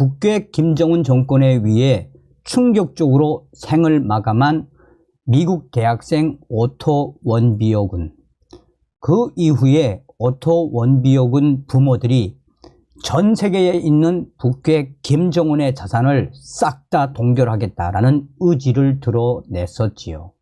북괴 김정은 정권에 의해 충격적으로 생을 마감한 미국 대학생 오토 원비어군. 그 이후에 오토 원비어군 부모들이 전 세계에 있는 북괴 김정은의 자산을 싹 다 동결하겠다라는 의지를 드러냈었지요.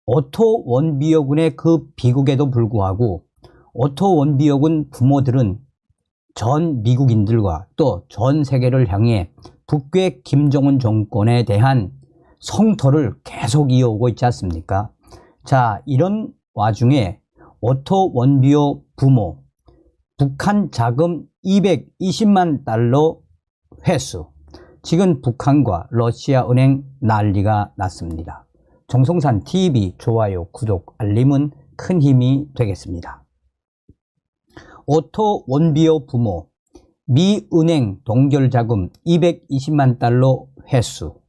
오토 원비어군의 그 비극에도 불구하고 오토 원비어군 부모들은 전 미국인들과 또 전 세계를 향해 북괴 김정은 정권에 대한 성토를 계속 이어오고 있지 않습니까? 자, 이런 와중에 오토 원비어 부모, 북한 자금 220만 달러 회수. 지금 북한과 러시아 은행 난리가 났습니다. 정성산 TV 좋아요, 구독, 알림은 큰 힘이 되겠습니다. 오토 원비어 부모, 미 은행 동결 자금 220만 달러 회수.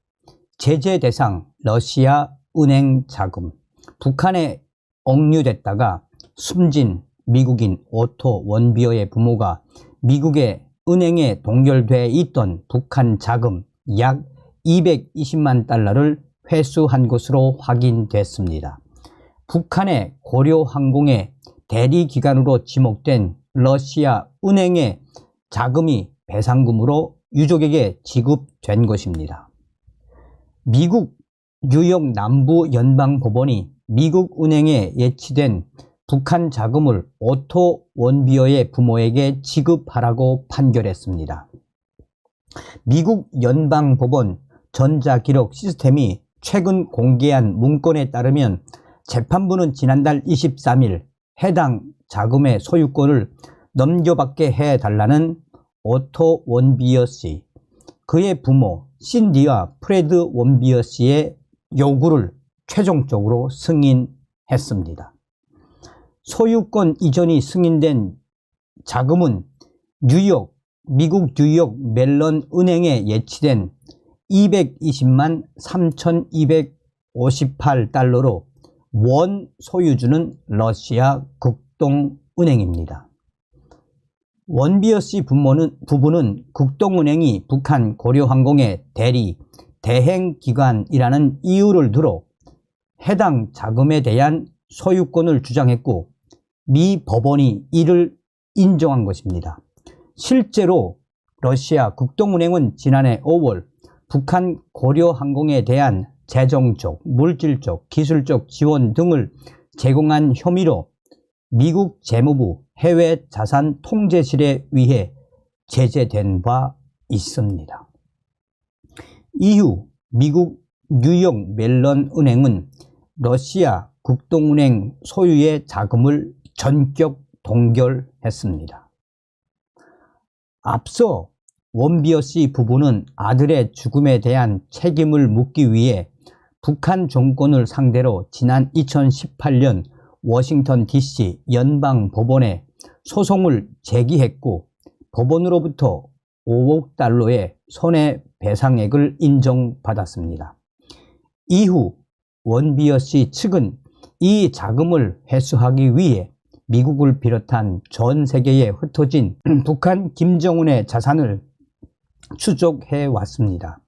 제재 대상 러시아 은행 자금. 북한에 억류됐다가 숨진 미국인 오토 원비어의 부모가 미국의 은행에 동결돼 있던 북한 자금 약 220만 달러를 회수한 것으로 확인됐습니다. 북한의 고려항공의 대리기관으로 지목된 러시아 은행의 자금이 배상금으로 유족에게 지급된 것입니다. 미국 뉴욕 남부 연방법원이 미국 은행에 예치된 북한 자금을 오토 원비어의 부모에게 지급하라고 판결했습니다. 미국 연방법원 전자기록 시스템이 최근 공개한 문건에 따르면 재판부는 지난달 23일 해당 자금의 소유권을 넘겨받게 해달라는 오토 원비어 씨, 그의 부모 신디와 프레드 원비어 씨의 요구를 최종적으로 승인했습니다. 소유권 이전이 승인된 자금은 미국 뉴욕 멜론 은행에 예치된 220만 3,258달러로 원 소유주는 러시아 극동은행입니다. 원비어 씨 부부는 극동은행이 북한 고려항공의 대행기관이라는 이유를 들어 해당 자금에 대한 소유권을 주장했고 미 법원이 이를 인정한 것입니다. 실제로 러시아 극동은행은 지난해 5월 북한 고려항공에 대한 재정적, 물질적, 기술적 지원 등을 제공한 혐의로 미국 재무부 해외자산통제실에 의해 제재된 바 있습니다. 이후 미국 뉴욕 멜론 은행은 러시아 극동은행 소유의 자금을 전격 동결했습니다. 앞서 원비어 씨 부부는 아들의 죽음에 대한 책임을 묻기 위해 북한 정권을 상대로 지난 2018년 워싱턴 DC 연방법원에 소송을 제기했고 법원으로부터 5억 달러의 손해배상액을 인정받았습니다. 이후 원비어 씨 측은 이 자금을 회수하기 위해 미국을 비롯한 전 세계에 흩어진 북한 김정은의 자산을 추적해 왔습니다.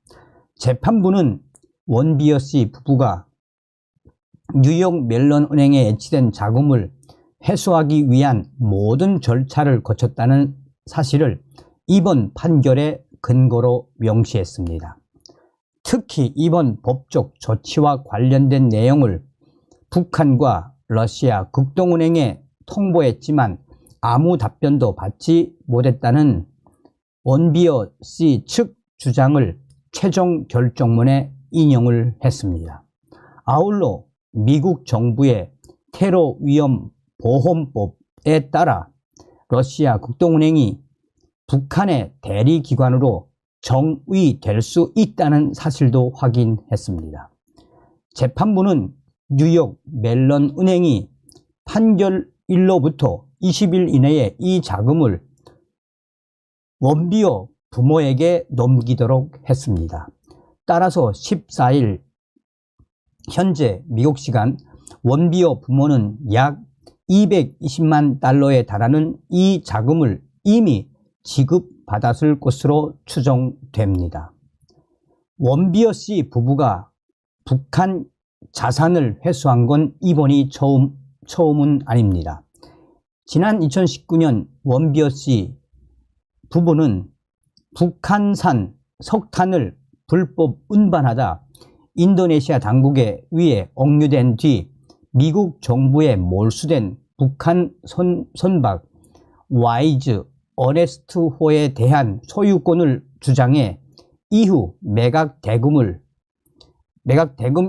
재판부는 원비어 씨 부부가 뉴욕 멜론 은행에 예치된 자금을 회수하기 위한 모든 절차를 거쳤다는 사실을 이번 판결의 근거로 명시했습니다. 특히 이번 법적 조치와 관련된 내용을 북한과 러시아 극동은행에 통보했지만 아무 답변도 받지 못했다는 원비어 씨 측 주장을 최종 결정문에 인용을 했습니다. 아울러 미국 정부의 테러 위험 보험법에 따라 러시아 극동은행이 북한의 대리기관으로 정의될 수 있다는 사실도 확인했습니다. 재판부는 뉴욕 멜론 은행이 판결일로부터 20일 이내에 이 자금을 원비어 부모에게 넘기도록 했습니다. 따라서 14일 현재 미국 시간 원비어 부모는 약 220만 달러에 달하는 이 자금을 이미 지급 받았을 것으로 추정됩니다. 원비어 씨 부부가 북한 자산을 회수한 건 이번이 처음은 아닙니다. 지난 2019년 원비어 씨 부부는 북한산 석탄을 불법 운반하다 인도네시아 당국에 의해 억류된 뒤 미국 정부에 몰수된 북한 선박 와이즈 어네스트호에 대한 소유권을 주장해 이후 매각 대금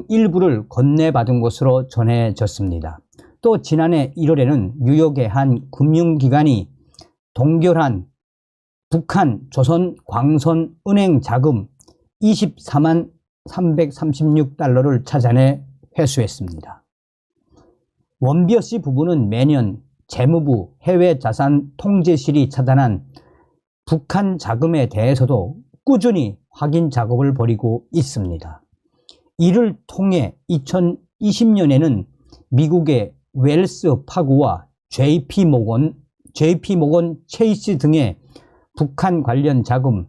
일부를 건네받은 것으로 전해졌습니다. 또 지난해 1월에는 뉴욕의 한 금융기관이 동결한 북한 조선광선은행 자금 24만 336달러를 찾아내 회수했습니다. 원비어 씨 부부는 매년 재무부 해외자산통제실이 차단한 북한 자금에 대해서도 꾸준히 확인 작업을 벌이고 있습니다. 이를 통해 2020년에는 미국의 웰스 파고와 JP모건 체이스 등의 북한 관련 자금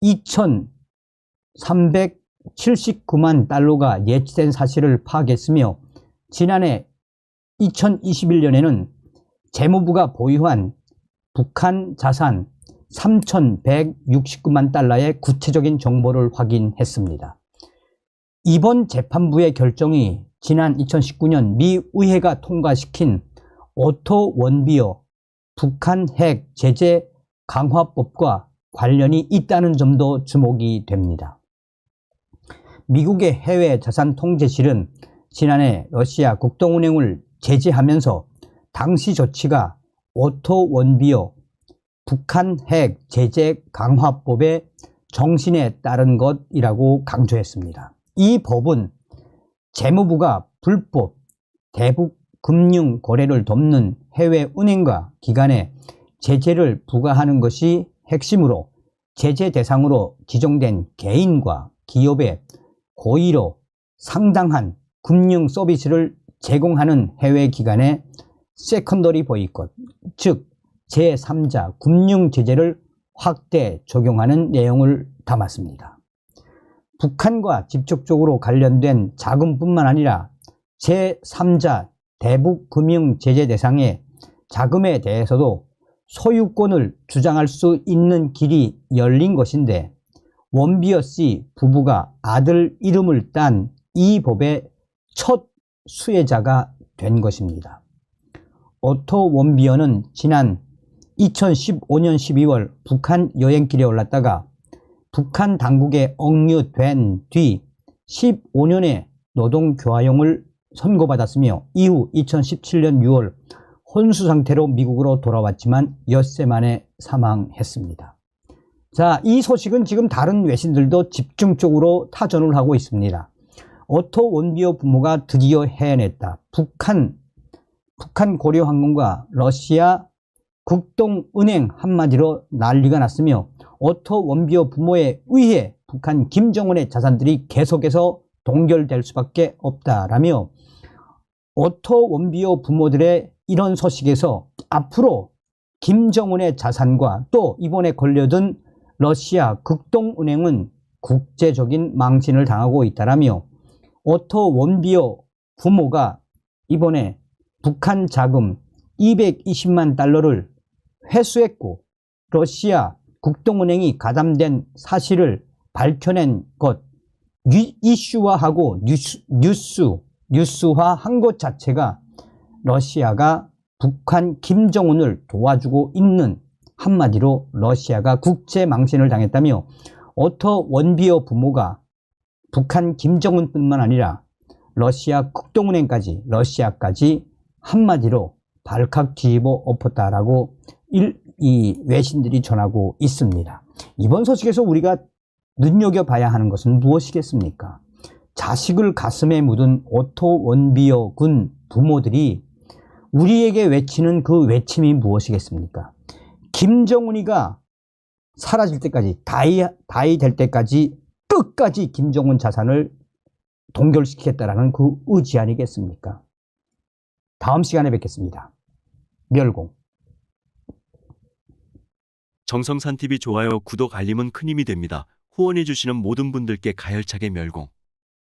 2,379만 달러가 예치된 사실을 파악했으며 지난해 2021년에는 재무부가 보유한 북한 자산 3,169만 달러의 구체적인 정보를 확인했습니다. 이번 재판부의 결정이 지난 2019년 미 의회가 통과시킨 오토 원비어 북한 핵 제재 강화법과 관련이 있다는 점도 주목이 됩니다. 미국의 해외자산통제실은 지난해 러시아 국동은행을 제재하면서 당시 조치가 오토 원비어 북한 핵 제재 강화법의 정신에 따른 것이라고 강조했습니다. 이 법은 재무부가 불법 대북 금융 거래를 돕는 해외 은행과 기관에 제재를 부과하는 것이 핵심으로 제재 대상으로 지정된 개인과 기업에 고의로 상당한 금융 서비스를 제공하는 해외 기관에 세컨더리 보이콧, 즉 제3자 금융 제재를 확대 적용하는 내용을 담았습니다. 북한과 직접적으로 관련된 자금뿐만 아니라 제3자 대북 금융 제재 대상의 자금에 대해서도 소유권을 주장할 수 있는 길이 열린 것인데 원비어 씨 부부가 아들 이름을 딴 이 법의 첫 수혜자가 된 것입니다. 오토 원비어는 지난 2015년 12월 북한 여행길에 올랐다가 북한 당국에 억류된 뒤 15년의 노동교화용을 선고받았으며 이후 2017년 6월 혼수 상태로 미국으로 돌아왔지만 엿새 만에 사망했습니다. 자, 이 소식은 지금 다른 외신들도 집중적으로 타전을 하고 있습니다. 오토 원비어 부모가 드디어 해냈다. 북한 고려항공과 러시아 국동은행 한마디로 난리가 났으며 오토 원비어 부모에 의해 북한 김정은의 자산들이 계속해서 동결될 수밖에 없다라며 오토 원비어 부모들의 이런 소식에서 앞으로 김정은의 자산과 또 이번에 걸려든 러시아 국동은행은 국제적인 망신을 당하고 있다라며 오토 원비어 부모가 이번에 북한 자금 220만 달러를 회수했고 러시아 국동은행이 가담된 사실을 밝혀낸 것, 이슈화하고 뉴스화한 것 자체가 러시아가 북한 김정은을 도와주고 있는, 한마디로 러시아가 국제 망신을 당했다며 오토 원비어 부모가 북한 김정은뿐만 아니라 러시아 국동은행까지 러시아까지 한마디로 발칵 뒤집어 엎었다라고 이 외신들이 전하고 있습니다. 이번 소식에서 우리가 눈여겨봐야 하는 것은 무엇이겠습니까? 자식을 가슴에 묻은 오토 원비어 군 부모들이 우리에게 외치는 그 외침이 무엇이겠습니까? 김정은이가 사라질 때까지, 다이 될 때까지 끝까지 김정은 자산을 동결시키겠다라는 그 의지 아니겠습니까? 다음 시간에 뵙겠습니다. 멸공. 정성산TV 좋아요, 구독, 알림은 큰 힘이 됩니다. 후원해주시는 모든 분들께 가열차게 멸공.